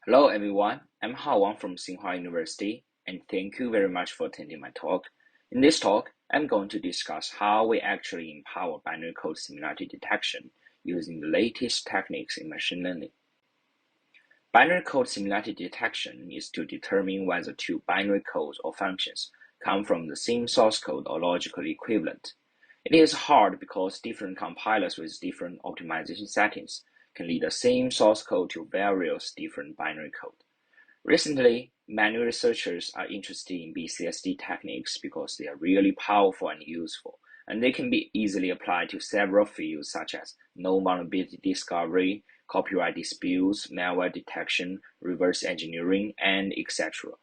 Hello everyone, I'm Hao Wang from Tsinghua University, and thank you very much for attending my talk. In this talk, I'm going to discuss how we actually empower binary code similarity detection using the latest techniques in machine learning. Binary code similarity detection is to determine whether two binary codes or functions come from the same source code or logical equivalent. It is hard because different compilers with different optimization settings can lead the same source code to various different binary code. Recently, many researchers are interested in BCSD techniques because they are really powerful and useful, and they can be easily applied to several fields such as known vulnerability discovery, copyright disputes, malware detection, reverse engineering, and etc.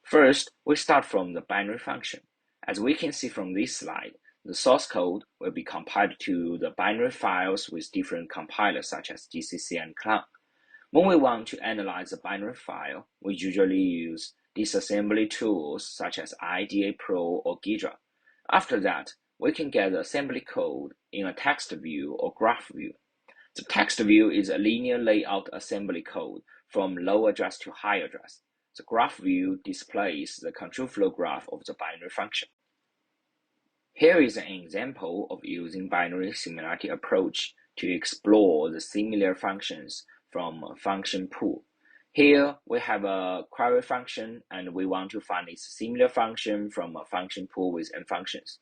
First, we start from the binary function. As we can see from this slide, the source code will be compiled to the binary files with different compilers such as GCC and Clang. When we want to analyze a binary file, we usually use disassembly tools such as IDA Pro or Ghidra. After that, we can get the assembly code in a text view or graph view. The text view is a linear layout assembly code from low address to high address. The graph view displays the control flow graph of the binary function. Here is an example of using binary similarity approach to explore the similar functions from a function pool. Here we have a query function and we want to find its similar function from a function pool with n functions.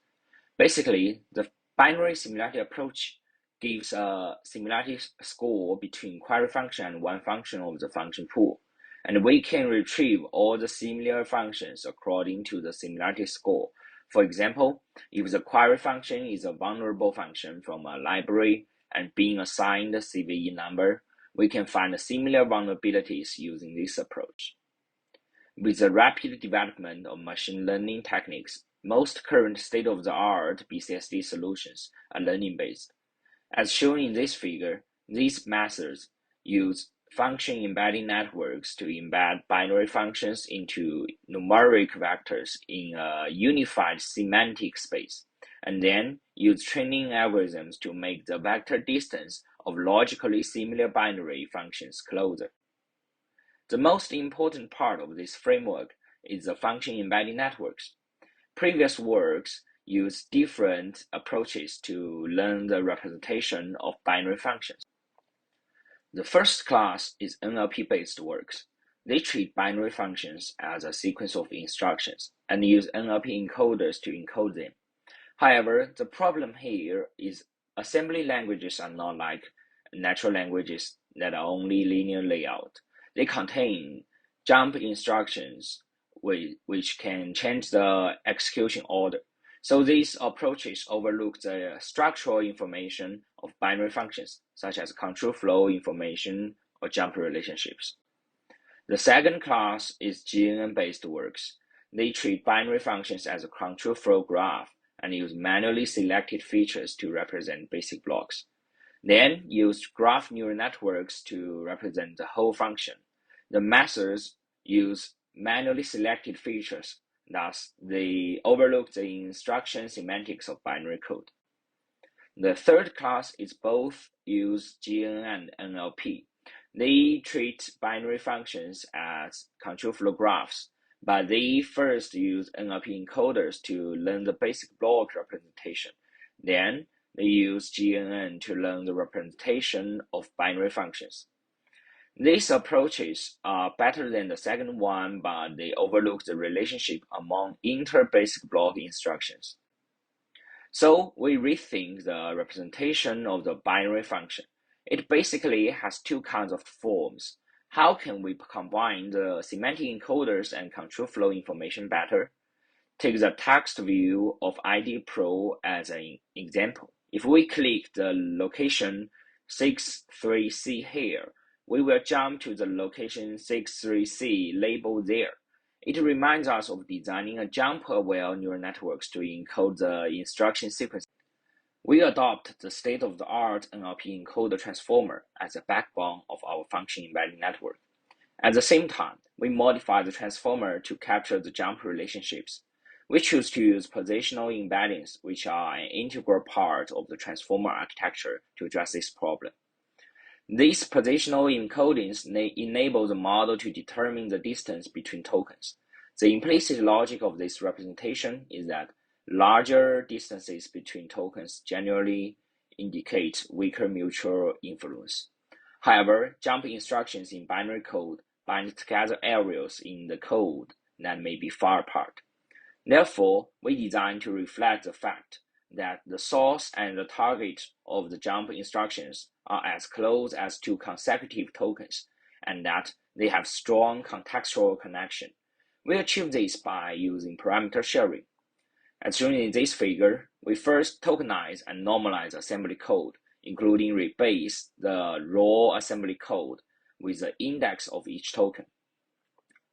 Basically, the binary similarity approach gives a similarity score between query function and one function of the function pool, and we can retrieve all the similar functions according to the similarity score. For example, if the query function is a vulnerable function from a library and being assigned a CVE number, we can find similar vulnerabilities using this approach. With the rapid development of machine learning techniques, most current state-of-the-art BCSD solutions are learning-based. As shown in this figure, these methods use function embedding networks to embed binary functions into numeric vectors in a unified semantic space, and then use training algorithms to make the vector distance of logically similar binary functions closer. The most important part of this framework is the function embedding networks. Previous works use different approaches to learn the representation of binary functions. The first class is NLP-based works. They treat binary functions as a sequence of instructions and use NLP encoders to encode them. However, the problem here is assembly languages are not like natural languages that are only linear layout. They contain jump instructions which can change the execution order. So these approaches overlook the structural information of binary functions, such as control flow information or jump relationships. The second class is GNN-based works. They treat binary functions as a control flow graph and use manually selected features to represent basic blocks. Then use graph neural networks to represent the whole function. The methods use manually selected features, thus they overlook the instruction semantics of binary code. The third class is both use GNN and NLP. They treat binary functions as control flow graphs, but they first use NLP encoders to learn the basic block representation. Then they use GNN to learn the representation of binary functions. These approaches are better than the second one, but they overlook the relationship among inter-basic block instructions. So we rethink the representation of the binary function. It basically has two kinds of forms. How can we combine the semantic encoders and control flow information better? Take the text view of ID Pro as an example. If we click the location 63C here, we will jump to the location 63C labeled there. It reminds us of designing a jump-aware neural networks to encode the instruction sequence. We adopt the state-of-the-art NLP encoder transformer as the backbone of our function embedding network. At the same time, we modify the transformer to capture the jump relationships. We choose to use positional embeddings, which are an integral part of the transformer architecture to address this problem. These positional encodings enable the model to determine the distance between tokens. The implicit logic of this representation is that larger distances between tokens generally indicate weaker mutual influence. However, jump instructions in binary code bind together areas in the code that may be far apart. Therefore, we design to reflect the fact that the source and the target of the jump instructions are as close as two consecutive tokens, and that they have strong contextual connection. We achieve this by using parameter sharing. As shown in this figure, we first tokenize and normalize assembly code, including rebase the raw assembly code with the index of each token.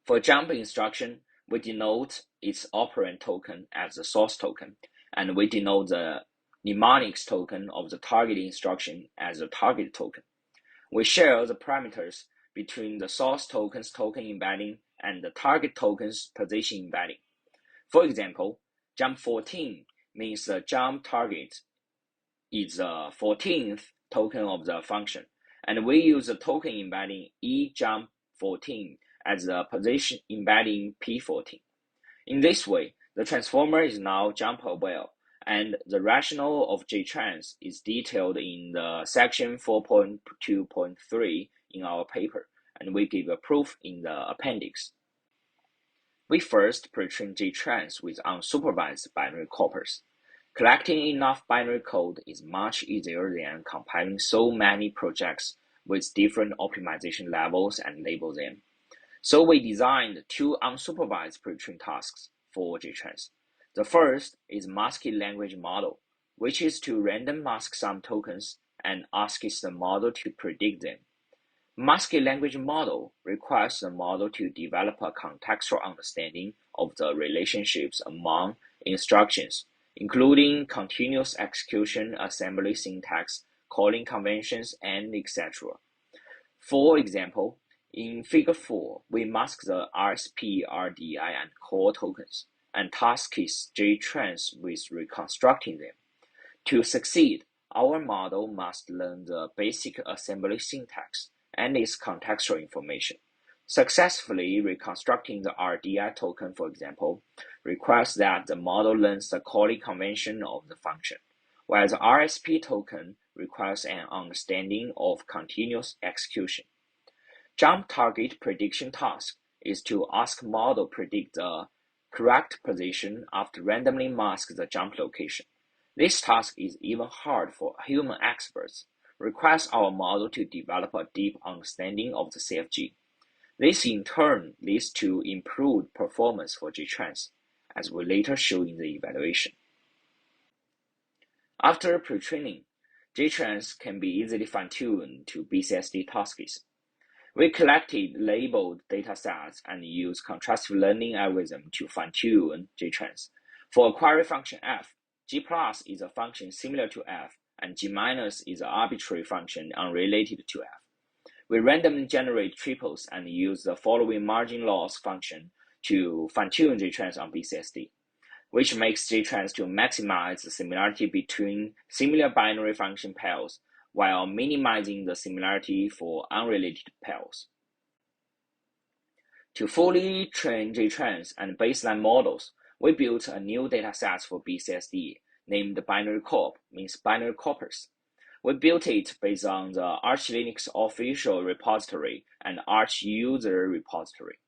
For jump instruction, we denote its operand token as the source token, and we denote the mnemonics token of the target instruction as the target token. We share the parameters between the source token's token embedding and the target token's position embedding. For example, jump 14 means the jump target is the 14th token of the function, and we use the token embedding eJump14 as the position embedding P14. In this way, the transformer is now jump aware, and the rationale of jTrans is detailed in the section 4.2.3 in our paper, and we give a proof in the appendix. We first pre-train jTrans with unsupervised binary corpus. Collecting enough binary code is much easier than compiling so many projects with different optimization levels and label them. So we designed two unsupervised pre-train tasks for jTrans. The first is masked language model, which is to random mask some tokens and asks the model to predict them. Masked language model requires the model to develop a contextual understanding of the relationships among instructions, including continuous execution, assembly syntax, calling conventions, and etc. For example, in Figure 4, we mask the RSP, RDI, and call tokens, and task is jTrans with reconstructing them. To succeed, our model must learn the basic assembly syntax and its contextual information. Successfully reconstructing the RDI token, for example, requires that the model learns the calling convention of the function, while the RSP token requires an understanding of continuous execution. Jump target prediction task is to ask model predict the correct position after randomly mask the jump location. This task is even hard for human experts, requires our model to develop a deep understanding of the CFG. This in turn leads to improved performance for jTrans, as we later show in the evaluation. After pre-training, jTrans can be easily fine-tuned to BCSD tasks. We collected labeled datasets and used contrastive learning algorithm to fine-tune jTrans. For a query function f, g plus is a function similar to f, and g minus is an arbitrary function unrelated to f. We randomly generate triples and use the following margin loss function to fine-tune jTrans on BCSD, which makes jTrans to maximize the similarity between similar binary function pairs while minimizing the similarity for unrelated pairs. To fully train jTrans and baseline models, we built a new dataset for BCSD named binary corp, means binary corpus. We built it based on the Arch Linux official repository and Arch user repository,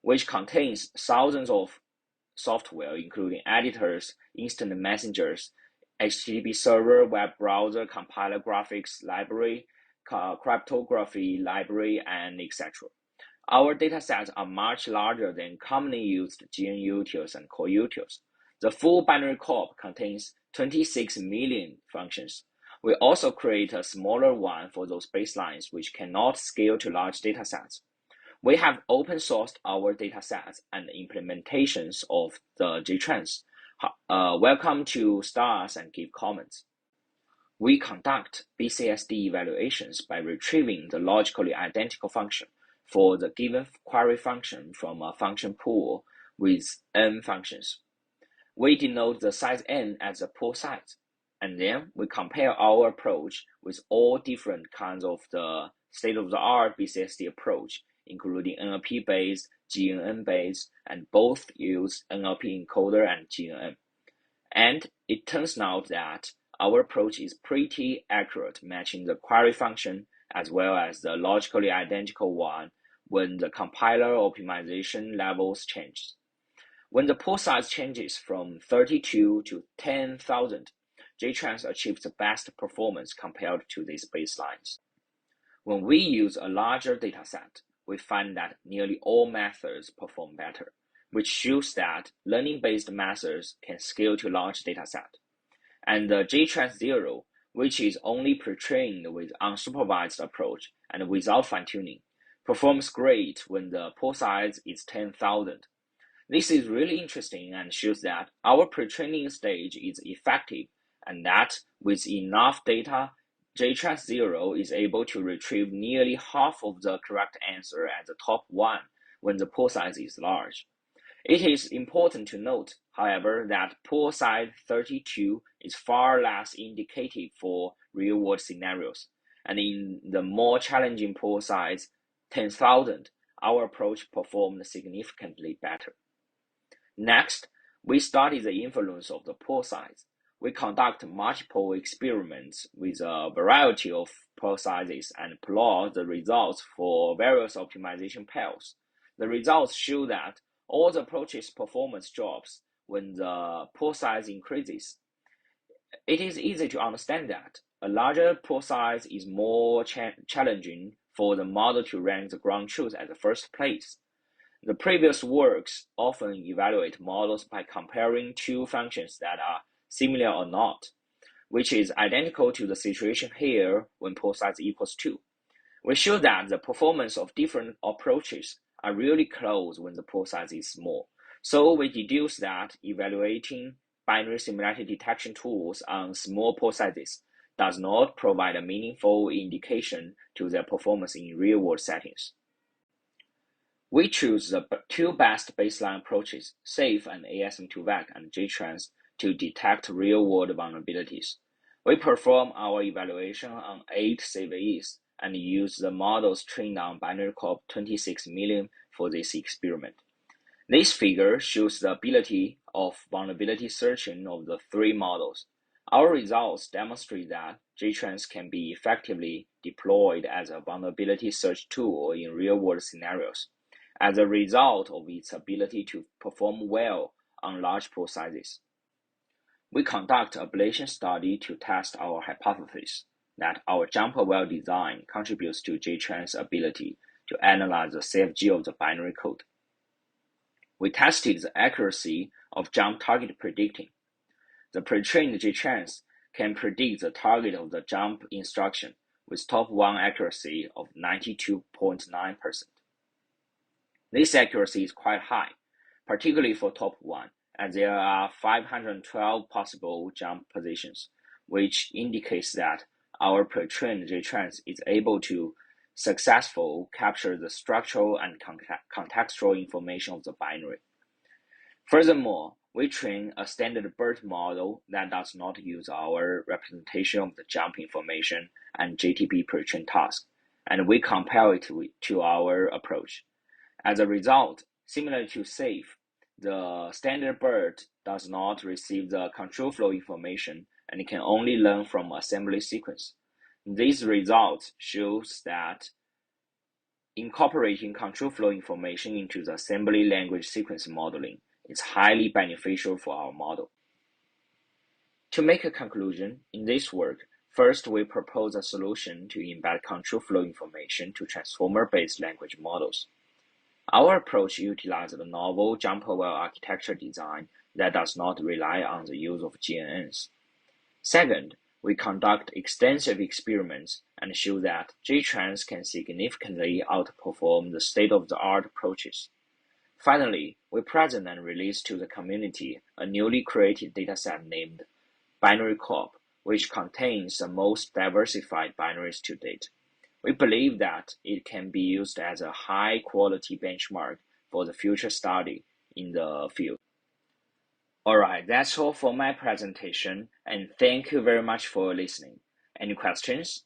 which contains thousands of software, including editors, instant messengers, HTTP server, web browser, compiler graphics library, cryptography library, and etc. Our datasets are much larger than commonly used GNU utils and core utils. The full binary corp contains 26 million functions. We also create a smaller one for those baselines which cannot scale to large datasets. We have open sourced our datasets and implementations of the jTrans. Welcome to stars and give comments. We conduct BCSD evaluations by retrieving the logically identical function for the given query function from a function pool with n functions. We denote the size n as the pool size. And then we compare our approach with all different kinds of the state-of-the-art BCSD approach, including NLP-based, GNN-based, and both use NLP encoder and GNN. And it turns out that our approach is pretty accurate, matching the query function as well as the logically identical one when the compiler optimization levels change. When the pool size changes from 32 to 10,000, jTrans achieves the best performance compared to these baselines. When we use a larger dataset, we find that nearly all methods perform better, which shows that learning-based methods can scale to large dataset. And the jTrans 0, which is only pre-trained with unsupervised approach and without fine-tuning, performs great when the pool size is 10,000. This is really interesting and shows that our pre-training stage is effective and that with enough data, jTrans 0 is able to retrieve nearly half of the correct answer at the top one when the pool size is large. It is important to note, however, that pool size 32 is far less indicative for real-world scenarios, and in the more challenging pool size 10,000, our approach performed significantly better. Next, we study the influence of the pool size. We conduct multiple experiments with a variety of pool sizes and plot the results for various optimization pairs. The results show that all the approaches' performance drops when the pool size increases. It is easy to understand that a larger pool size is more challenging for the model to rank the ground truth at the first place. The previous works often evaluate models by comparing two functions that are similar or not, which is identical to the situation here when pool size equals 2. We show that the performance of different approaches are really close when the pool size is small. So we deduce that evaluating binary similarity detection tools on small pool sizes does not provide a meaningful indication to their performance in real-world settings. We choose the two best baseline approaches, SAFE and ASM2VEC and jTrans, to detect real-world vulnerabilities. We perform our evaluation on 8 CVEs and use the models trained on binary corp 26 million for this experiment. This figure shows the ability of vulnerability searching of the 3 models. Our results demonstrate that jTrans can be effectively deployed as a vulnerability search tool in real-world scenarios, as a result of its ability to perform well on large pool sizes. We conduct an ablation study to test our hypothesis that our jumper well design contributes to jTrans' ability to analyze the CFG of the binary code. We tested the accuracy of jump target predicting. The pre-trained jTrans can predict the target of the jump instruction with top 1 accuracy of 92.9%. This accuracy is quite high, particularly for top 1, as there are 512 possible jump positions, which indicates that our pre-trained jTrans is able to successfully capture the structural and contextual information of the binary. Furthermore, we train a standard BERT model that does not use our representation of the jump information and JTB pre-train task, and we compare it to our approach. As a result, similar to SAFE, the standard BERT does not receive the control flow information and it can only learn from assembly sequence. These results shows that incorporating control flow information into the assembly language sequence modeling is highly beneficial for our model. To make a conclusion, in this work, first we propose a solution to embed control flow information to transformer-based language models. Our approach utilizes a novel jumper well architecture design that does not rely on the use of GNNs. Second, we conduct extensive experiments and show that jTrans can significantly outperform the state-of-the-art approaches. Finally, we present and release to the community a newly created dataset named Binary Corp, which contains the most diversified binaries to date. We believe that it can be used as a high-quality benchmark for the future study in the field. Alright, that's all for my presentation, and thank you very much for listening. Any questions?